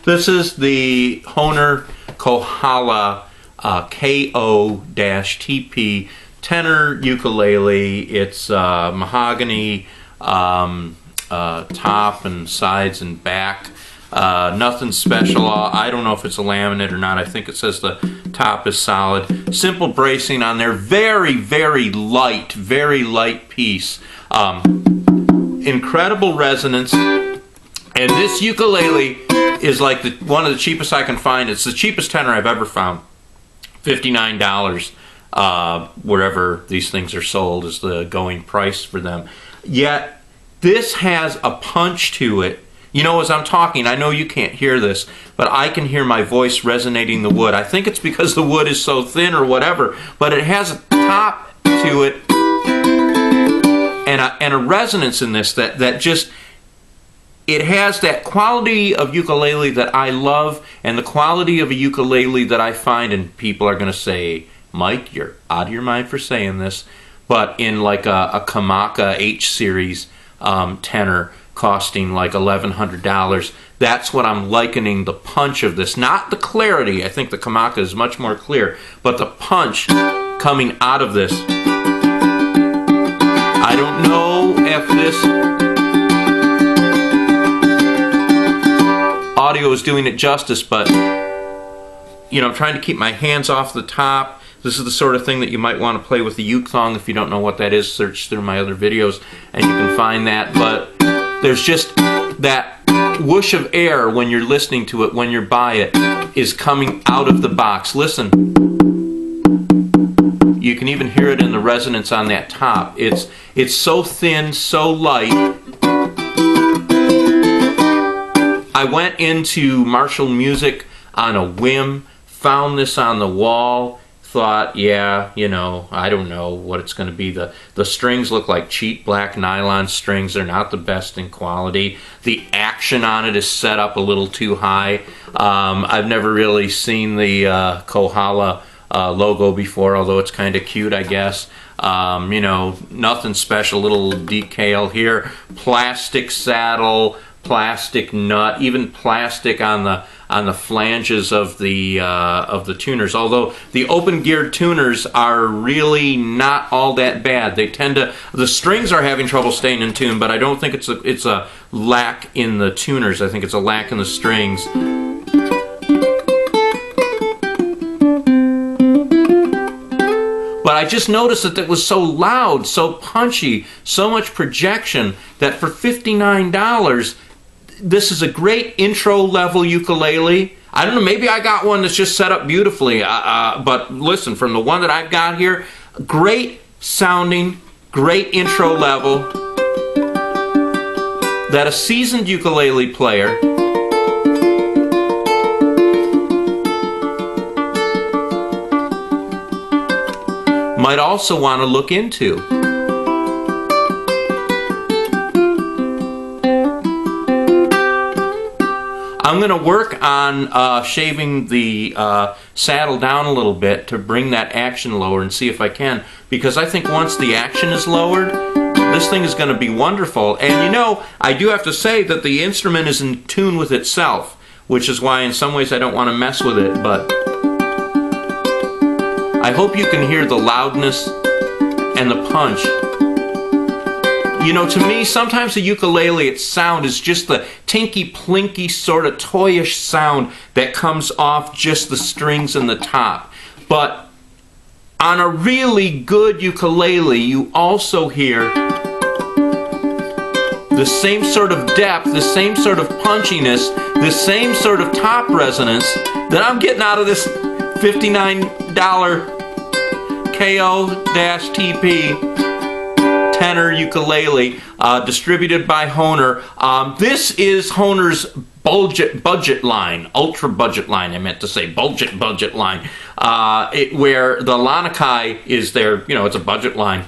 This is the Hohner Kohala KO-TP tenor ukulele. It's mahogany top and sides and back. Nothing special. I don't know if it's a laminate or not. I think it says the top is solid. Simple bracing on there. Very, very light piece. Incredible resonance. And this ukulele is like one of the cheapest I can find. It's the cheapest tenor I've ever found. $59. Wherever these things are sold is the going price for them. Yet this has a punch to it. You know, as I'm talking, I know you can't hear this, but I can hear my voice resonating the wood. I think it's because the wood is so thin or whatever, but it has a top to it and a resonance in this that just, it has that quality of ukulele that I love and the quality of a ukulele that I find, and people are going to say, Mike, you're out of your mind for saying this, but in like a Kamaka H series tenor, costing like $1,100. That's what I'm likening the punch of this. Not the clarity. I think the Kamaka is much more clear, but the punch coming out of this. I don't know if this audio is doing it justice, but you know, I'm trying to keep my hands off the top. This is the sort of thing that you might want to play with the uke thong. If you don't know what that is, search through my other videos and you can find that. But there's just that whoosh of air when you're listening to it, when you're by it, is coming out of the box. Listen. You can even hear it in the resonance on that top. It's so thin, so light. I went into Marshall Music on a whim, found this on the wall, thought, yeah, you know, I don't know what it's going to be. The strings look like cheap black nylon strings. They're not the best in quality. The action on it is set up a little too high. I've never really seen the Kohala logo before, although it's kind of cute, I guess. You know, nothing special. Little decal here. Plastic saddle, plastic nut, even plastic on the flanges of the tuners. Although the open geared tuners are really not all that bad. They tend to, the strings are having trouble staying in tune, but I don't think it's a lack in the tuners. I think it's a lack in the strings. But I just noticed that it was so loud, so punchy, so much projection that for $59, this is a great intro level ukulele. I don't know, maybe I got one that's just set up beautifully, but listen, from the one that I've got here, great sounding, great intro level, that a seasoned ukulele player might also want to look into. I'm going to work on shaving the saddle down a little bit to bring that action lower and see if I can, because I think once the action is lowered, this thing is going to be wonderful. And you know, I do have to say that the instrument is in tune with itself, which is why in some ways I don't want to mess with it, but I hope you can hear the loudness and the punch. You know, to me, sometimes the ukulele, its sound is just the tinky, plinky, sort of toyish sound that comes off just the strings and the top. But on a really good ukulele, you also hear the same sort of depth, the same sort of punchiness, the same sort of top resonance that I'm getting out of this $59 KO-TP tenor ukulele, distributed by Hohner. This is Hohner's budget line, ultra budget line. I meant to say budget line, where the Lanakai is there. You know, it's a budget line.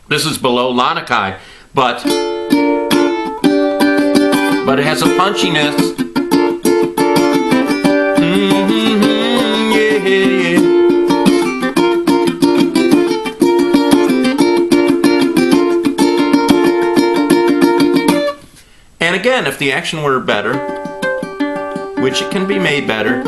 This is below Lanakai, but it has a punchiness. Yeah. And again, if the action were better, which it can be made better.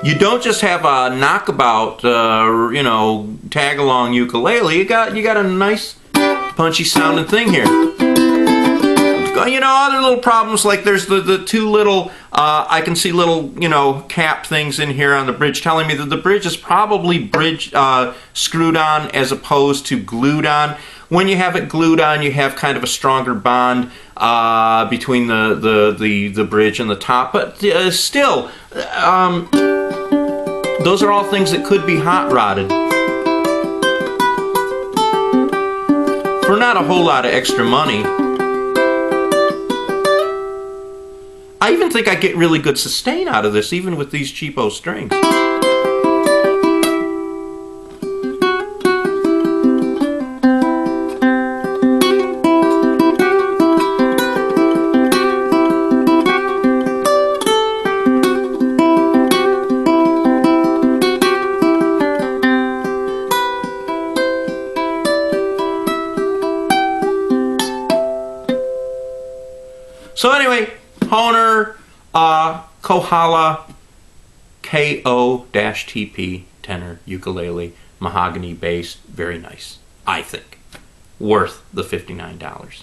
You don't just have a knockabout, you know, tag-along ukulele. You got a nice, punchy sounding thing here. You know, other little problems, like there's the two little, I can see little, you know, cap things in here on the bridge telling me that the bridge is probably screwed on as opposed to glued on. When you have it glued on, you have kind of a stronger bond between the bridge and the top. But still, those are all things that could be hot rodded for not a whole lot of extra money. I even think I get really good sustain out of this, even with these cheapo strings. So anyway, Hohner, Kohala, KO-TP tenor ukulele, mahogany based, very nice, I think. Worth the $59.